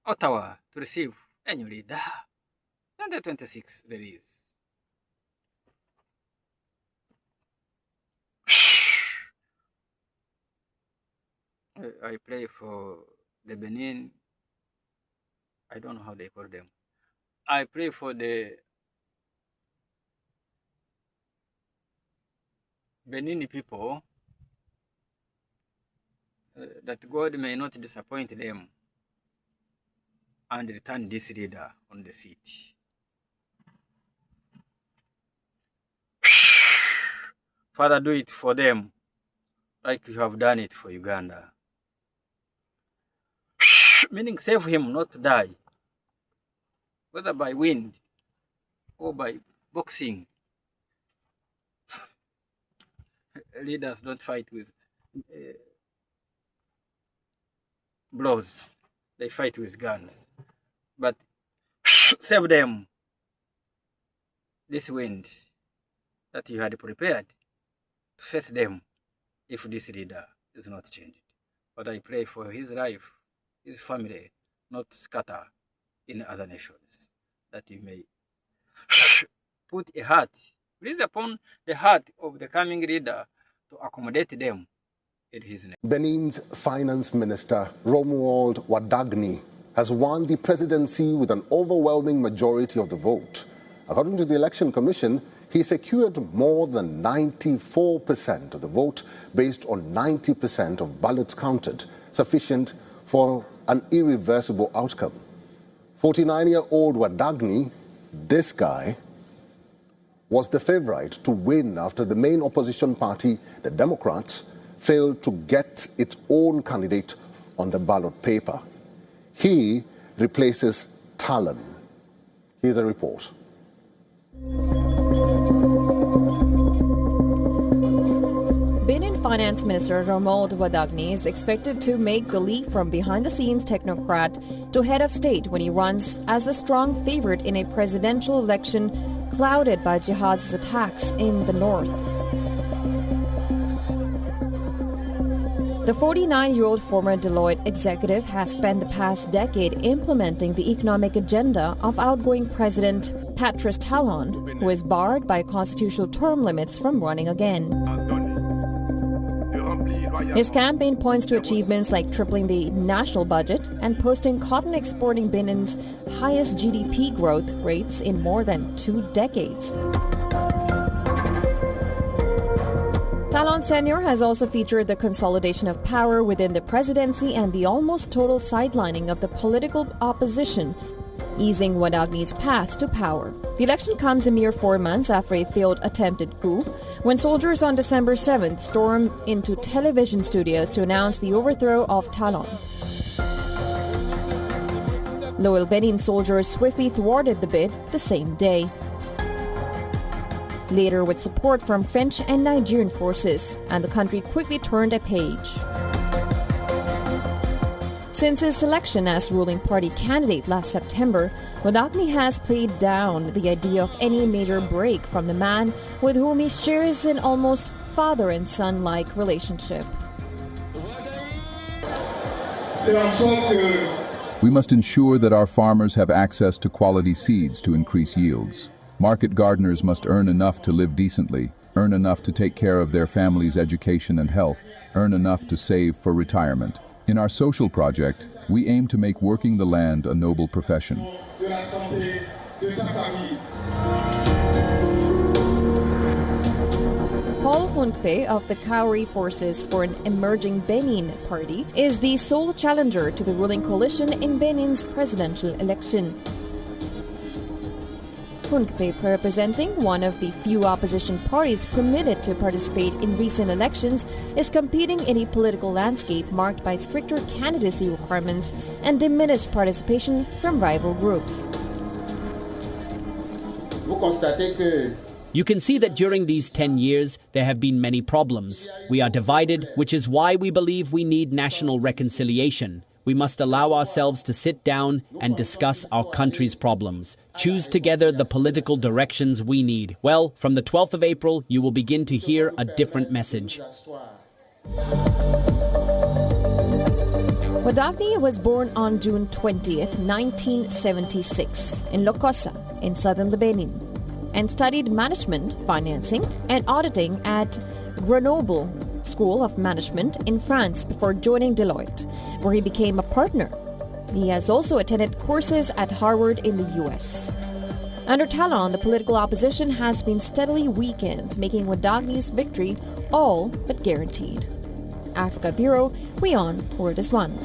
Ottawa to receive a new leader. 2026 there is. I pray for the Benin. I don't know how they call them. I pray for the Benin people that God may not disappoint them and return this leader on the seat. Father, do it for them like you have done it for Uganda. Meaning save him not to die, whether by wind or by boxing. Leaders don't fight with blows, they fight with guns. But save them this wind that you had prepared to face them if this leader is not changed. But I pray for his life, his family, not scatter in other nations, that you may put a heart, breathe upon the heart of the coming leader to accommodate them in his name. Benin's Finance Minister, Romuald Wadagni, has won the presidency with an overwhelming majority of the vote. According to the Election Commission, he secured more than 94% of the vote based on 90% of ballots counted, sufficient for an irreversible outcome. 49-year-old Wadagni, this guy, was the favorite to win after the main opposition party, the Democrats, failed to get its own candidate on the ballot paper. He replaces Talon. Here's a report. Benin Finance Minister Romuald Wadagni is expected to make the leap from behind-the-scenes technocrat to head of state when he runs as the strong favorite in a presidential election clouded by jihad's attacks in the north. The 49-year-old former Deloitte executive has spent the past decade implementing the economic agenda of outgoing President Patrice Talon, who is barred by constitutional term limits from running again. His campaign points to achievements like tripling the national budget and posting cotton exporting Benin's highest GDP growth rates in more than 2 decades. Talon's tenure has also featured the consolidation of power within the presidency and the almost total sidelining of the political opposition, easing Wadagni's path to power. The election comes a mere 4 months after a failed attempted coup, when soldiers on December 7th stormed into television studios to announce the overthrow of Talon. Loyal Benin soldiers swiftly thwarted the bid the same day. Later, with support from French and Nigerian forces, and the country quickly turned a page. Since his selection as ruling party candidate last September, Wadagni has played down the idea of any major break from the man with whom he shares an almost father and son-like relationship. We must ensure that our farmers have access to quality seeds to increase yields. Market gardeners must earn enough to live decently, earn enough to take care of their family's education and health, earn enough to save for retirement. In our social project, we aim to make working the land a noble profession. Paul Huntpe of the Kauri Forces for an Emerging Benin party is the sole challenger to the ruling coalition in Benin's presidential election. Huntpe, representing one of the few opposition parties permitted to participate in recent elections, is competing in a political landscape marked by stricter candidacy requirements and diminished participation from rival groups. You can see that during these 10 years, there have been many problems. We are divided, which is why we believe we need national reconciliation. We must allow ourselves to sit down and discuss our country's problems. Choose together the political directions we need. Well, from the 12th of April, you will begin to hear a different message. Wadagni was born on June 20th, 1976 in Lokossa in southern Benin and studied management, financing and auditing at Grenoble School of Management in France before joining Deloitte, where he became a partner. He has also attended courses at Harvard in the U.S. Under Talon, the political opposition has been steadily weakened, making Wadagni's victory all but guaranteed. Africa Bureau, we on Word is One.